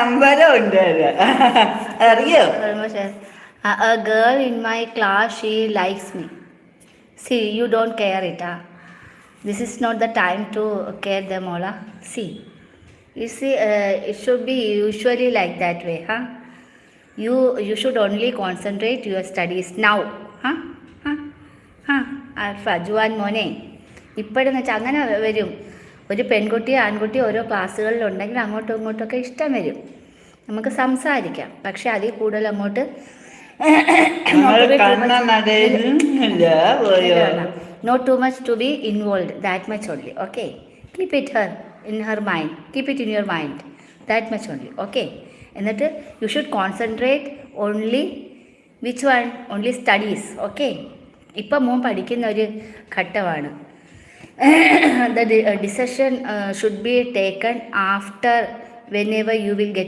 അമ്പലമുണ്ട് അറിയോ? A girl in my class, she likes me. See, you don't care it. This is not the time to care them all. See, you see, it should be usually like that way. You should only concentrate your studies now. Alpha Juan മോനെ, ഇപ്പോഴെന്ന് വെച്ചാൽ അങ്ങനെ വരും. ഒരു പെൺകുട്ടിയോ ആൺകുട്ടിയോ ഓരോ ക്ലാസ്സുകളിലുണ്ടെങ്കിൽ അങ്ങോട്ടും ഇങ്ങോട്ടൊക്കെ ഇഷ്ടം വരും, നമുക്ക് സംസാരിക്കാം. പക്ഷെ അതിൽ കൂടുതൽ അങ്ങോട്ട് not too much to be involve, that much only. Okay, keep it in her mind, keep it in your mind, that much only. Okay, എന്നിട്ട് you should concentrate only which one, only studies. Okay, ഇപ്പം മോൻ പഠിക്കുന്ന ഒരു ഘട്ടമാണ്. The decision should be taken after whenever you will get